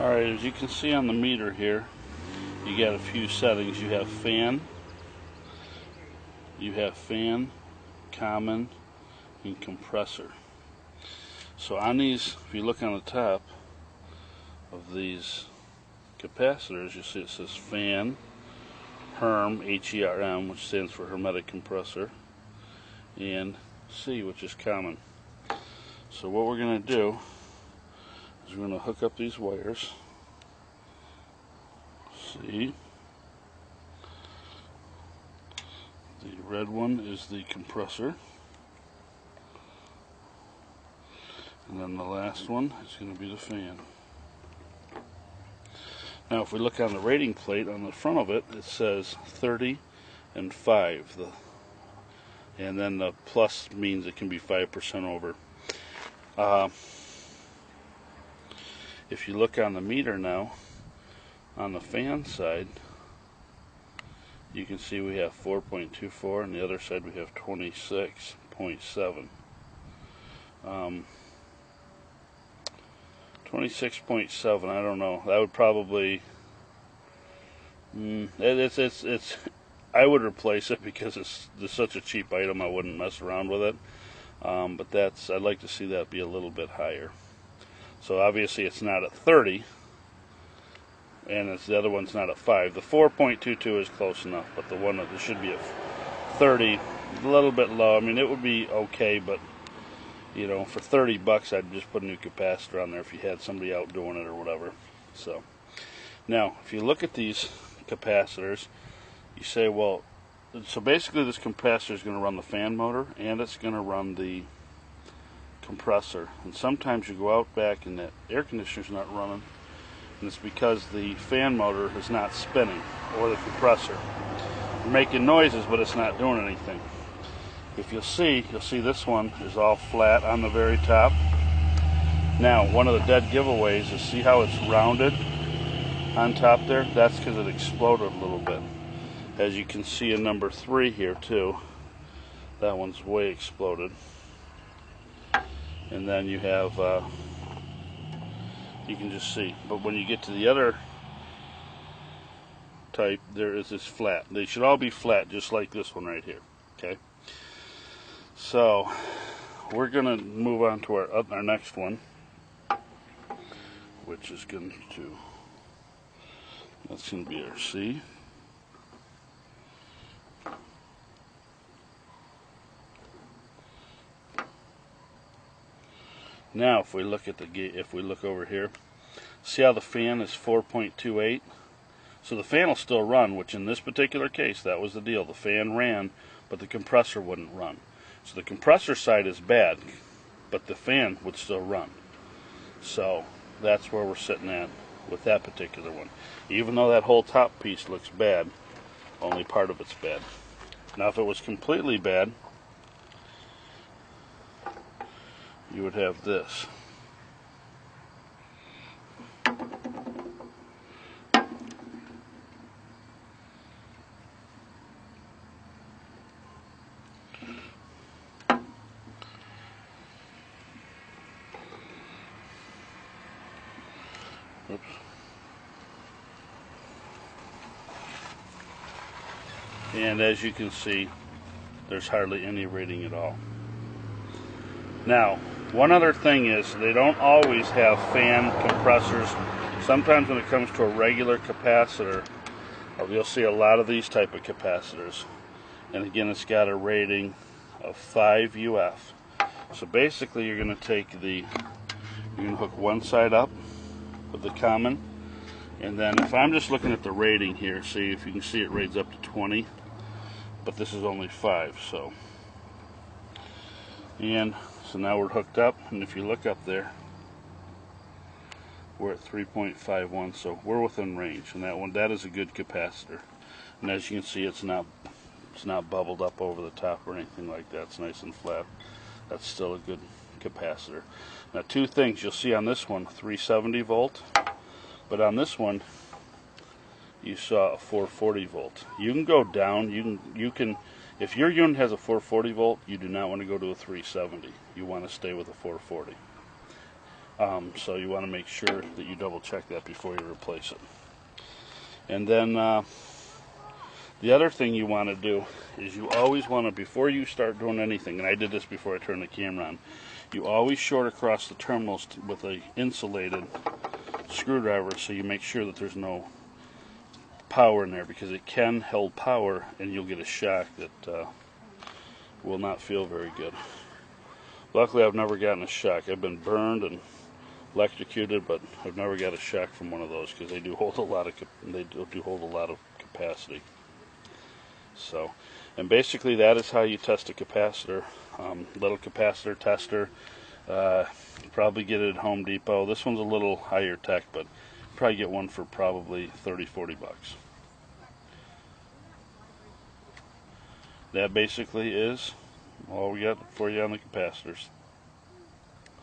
Alright, as you can see on the meter here, you got a few settings. You have fan, common, and compressor. So on these, if you look on the top of these capacitors, you see it says fan, Herm, H-E-R-M, which stands for hermetic compressor, and C, which is common. So what we're going to do is we're going to hook up these wires. See, the red one is the compressor, and then the last one is going to be the fan. Now if we look on the rating plate on the front of it, it says 30 and 5, and then the plus means it can be 5% over. If you look on the meter now, on the fan side, you can see we have 4.24, and the other side we have 26.7. 26.7, I don't know. That would probably it's I would replace it because it's such a cheap item. I wouldn't mess around with it. But I'd like to see that be a little bit higher. So obviously it's not at 30, and the other one's not at 5. The 4.22 is close enough, but the one that should be at 30, a little bit low. I mean, it would be okay, but you know, for 30 bucks, I'd just put a new capacitor on there if you had somebody out doing it or whatever. So now, if you look at these capacitors, you say, well, so basically this capacitor is going to run the fan motor and it's going to run the compressor. And sometimes you go out back and that air conditioner's not running, and it's because the fan motor is not spinning, or the compressor. You're making noises, but it's not doing anything. If you'll see this one is all flat on the very top. Now, one of the dead giveaways is, see how it's rounded on top there? That's because it exploded a little bit. As you can see in number 3 here too, that one's way exploded. And then you have, you can just see. But when you get to the other type, there is this flat. They should all be flat, just like this one right here. Okay. So we're going to move on to our next one, which is going to, that's going to be our C. Now, if we look at if we look over here, see how the fan is 4.28? So the fan will still run, which in this particular case, that was the deal. The fan ran, but the compressor wouldn't run. So the compressor side is bad, but the fan would still run. So that's where we're sitting at with that particular one. Even though that whole top piece looks bad, only part of it's bad. Now, if it was completely bad, you would have this. Oops. And as you can see, there's hardly any rating at all. Now, one other thing is, they don't always have fan compressors. Sometimes when it comes to a regular capacitor, you'll see a lot of these type of capacitors. And again, it's got a rating of 5 UF. So basically you're going to take you're going to hook one side up with the common, and then if I'm just looking at the rating here, see if you can see it rates up to 20, but this is only 5, so. And so now we're hooked up, and if you look up there, we're at 3.51, so we're within range. And that is a good capacitor. And as you can see, it's not bubbled up over the top or anything like that. It's nice and flat. That's still a good capacitor. Now, two things you'll see on this one: 370 volt, but on this one you saw a 440 volt. You can go down. You can. If your unit has a 440 volt, you do not want to go to a 370. You want to stay with a 440. So you want to make sure that you double check that before you replace it. And then the other thing you want to do is you always want to, before you start doing anything, and I did this before I turned the camera on, you always short across the terminals with a insulated screwdriver, so you make sure that there's no power in there, because it can hold power and you'll get a shock that will not feel very good. Luckily I've never gotten a shock. I've been burned and electrocuted, but I've never got a shock from one of those, because they do hold a lot of capacity. So, and basically that is how you test a capacitor. Little capacitor tester. Probably get it at Home Depot. This one's a little higher tech, but probably get one for probably $30-40. That basically is all we got for you on the capacitors.